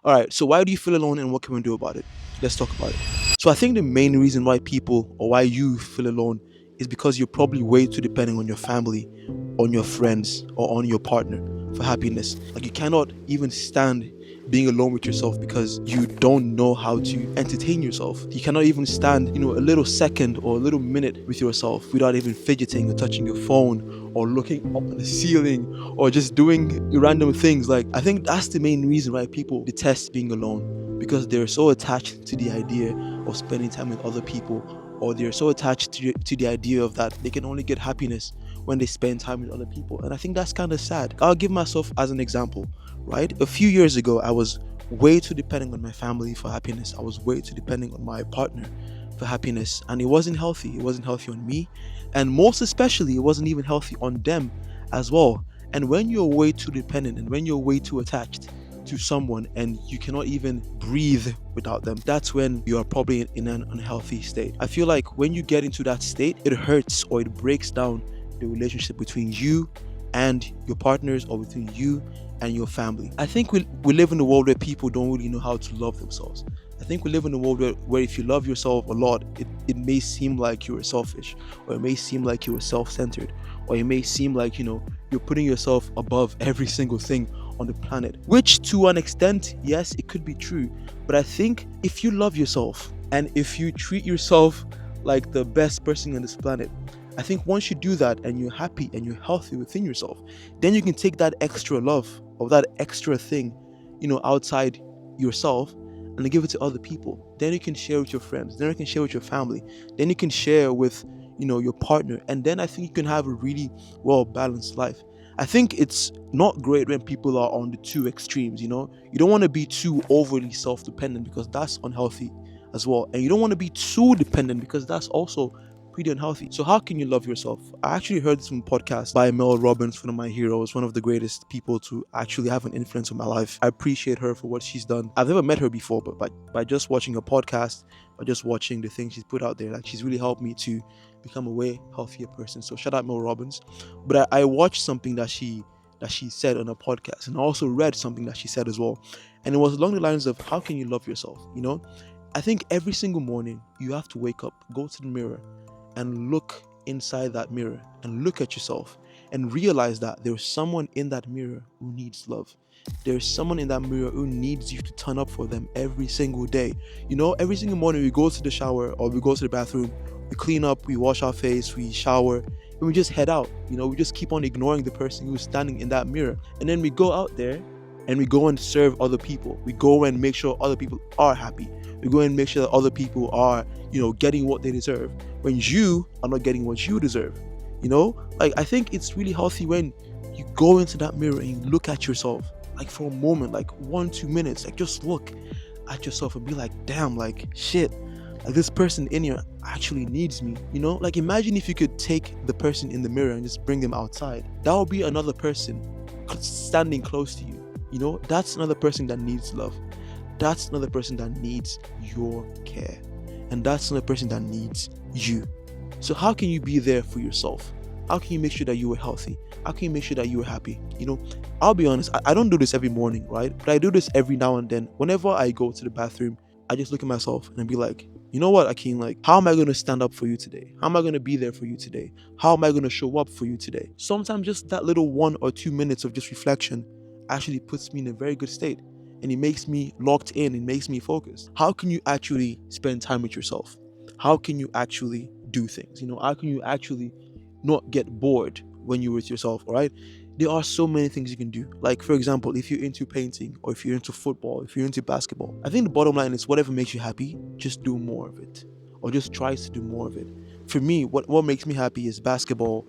All right, so why do you feel alone and what can we do about it? Let's talk about it. So I think the main reason why people or why you feel alone is because you're probably way too dependent on your family, on your friends, or on your partner for happiness. Like you cannot even stand being alone with yourself because you don't know how to entertain yourself. You cannot even stand, a little second or a little minute with yourself without even fidgeting or touching your phone or looking up at the ceiling or just doing random things. Like I think that's the main reason why people detest being alone because they're so attached to the idea of spending time with other people, or they're so attached to the idea of that they can only get happiness when they spend time with other people. And I think that's kind of sad. I'll give myself as an example, right? A few years ago, I was way too dependent on my family for happiness. I was way too dependent on my partner for happiness, and it wasn't healthy. It wasn't healthy on me, and most especially, it wasn't even healthy on them as well. And when you're way too dependent and when you're way too attached to someone and you cannot even breathe without them, that's when you are probably in an unhealthy state. I feel like when you get into that state, it hurts or it breaks down the relationship between you and your partners or between you and your family. I think we live in a world where people don't really know how to love themselves. I think we live in a world where if you love yourself a lot, it may seem like you are selfish, or it may seem like you are self-centered, or it may seem like, you're putting yourself above every single thing on the planet. Which to an extent, yes, it could be true. But I think if you love yourself and if you treat yourself like the best person on this planet, I think once you do that and you're happy and you're healthy within yourself, then you can take that extra love or that extra thing, outside yourself and then give it to other people. Then you can share with your friends. Then you can share with your family. Then you can share with, your partner. And then I think you can have a really well balanced life. I think it's not great when people are on the two extremes, You don't want to be too overly self-dependent because that's unhealthy as well. And you don't want to be too dependent because that's also pretty unhealthy. So how can you love yourself? I actually heard this from a podcast by Mel Robbins, one of my heroes, one of the greatest people to actually have an influence on my life. I appreciate her for what she's done. I've never met her before, but by just watching her podcast, by just watching the things she's put out there, like she's really helped me to become a way healthier person. So shout out Mel Robbins. But I watched something that she said on a podcast, and I also read something that she said as well. And it was along the lines of how can you love yourself? I think every single morning you have to wake up, go to the mirror, and look inside that mirror and look at yourself and realize that there's someone in that mirror who needs love. There's someone in that mirror who needs you to turn up for them every single day. Every single morning we go to the shower or we go to the bathroom, we clean up, we wash our face, we shower, and we just head out. We just keep on ignoring the person who's standing in that mirror. And then we go out there and we go and serve other people. We go and make sure other people are happy. We go and make sure that other people are, getting what they deserve when you are not getting what you deserve. Like I think it's really healthy when you go into that mirror and you look at yourself, like for a moment, like 1-2 minutes, like just look at yourself and be like, damn, like shit, like this person in here actually needs me. Like imagine if you could take the person in the mirror and just bring them outside. That would be another person standing close to you. That's another person that needs love. That's another person that needs your care. And that's another person that needs you. So how can you be there for yourself? How can you make sure that you are healthy? How can you make sure that you are happy? I'll be honest, I don't do this every morning, right? But I do this every now and then. Whenever I go to the bathroom, I just look at myself and I be like, you know what, Akeem, like, how am I going to stand up for you today? How am I going to be there for you today? How am I going to show up for you today? Sometimes just that little 1 or 2 minutes of just reflection actually puts me in a very good state. And it makes me locked in, it makes me focused. How can you actually spend time with yourself? How can you actually do things? How can you actually not get bored when you're with yourself, all right? There are so many things you can do. Like, for example, if you're into painting or if you're into football, if you're into basketball, I think the bottom line is whatever makes you happy, just do more of it. Or just try to do more of it. For me, what makes me happy is basketball,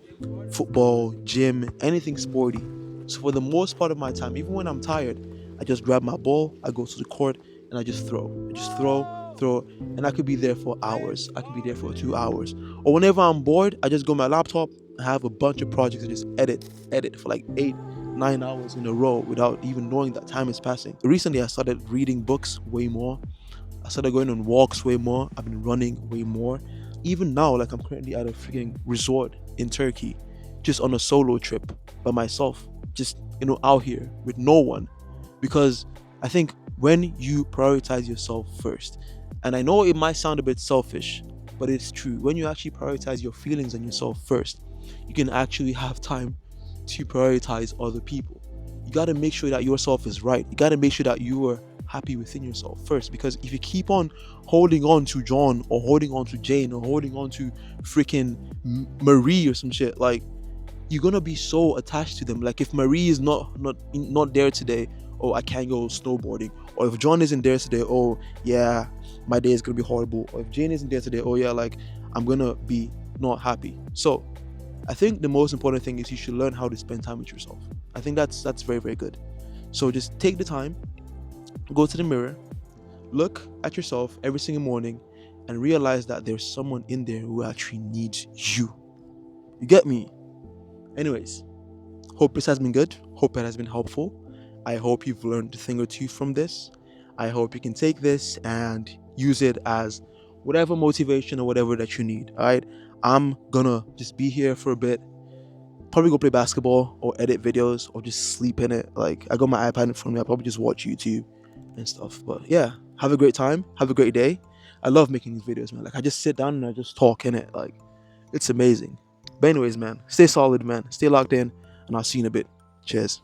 football, gym, anything sporty. So for the most part of my time, even when I'm tired, I just grab my ball, I go to the court, and I just throw. I just throw, and I could be there for hours. I could be there for 2 hours. Or whenever I'm bored, I just go on my laptop, I have a bunch of projects and just edit for like 8-9 hours in a row without even knowing that time is passing. Recently, I started reading books way more. I started going on walks way more. I've been running way more. Even now, like I'm currently at a freaking resort in Turkey, just on a solo trip by myself, just, out here with no one. Because I think when you prioritize yourself first. And I know it might sound a bit selfish, but it's true. When you actually prioritize your feelings and yourself first, you can actually have time to prioritize other people. You got to make sure that yourself is right. You got to make sure that you are happy within yourself first. Because if you keep on holding on to John or holding on to Jane or holding on to freaking Marie or some shit, like, you're gonna be so attached to them. Like, if Marie is not there today, oh, I can't go snowboarding. Or if John isn't there today, oh yeah, my day is gonna be horrible. Or if Jane isn't there today, oh yeah, like, I'm gonna be not happy. So I think the most important thing is you should learn how to spend time with yourself. I think that's very, very good. So just take the time, go to the mirror, look at yourself every single morning, and realize that there's someone in there who actually needs you. You get me? Anyways, hope this has been good. Hope it has been helpful. I hope you've learned a thing or two from this. I hope you can take this and use it as whatever motivation or whatever that you need. All right. I'm gonna just be here for a bit. Probably go play basketball or edit videos or just sleep in it. Like, I got my iPad in front of me. I'll probably just watch YouTube and stuff. But yeah, have a great time. Have a great day. I love making these videos, man. Like, I just sit down and I just talk in it. Like, it's amazing. But anyways, man, stay solid, man. Stay locked in, and I'll see you in a bit. Cheers.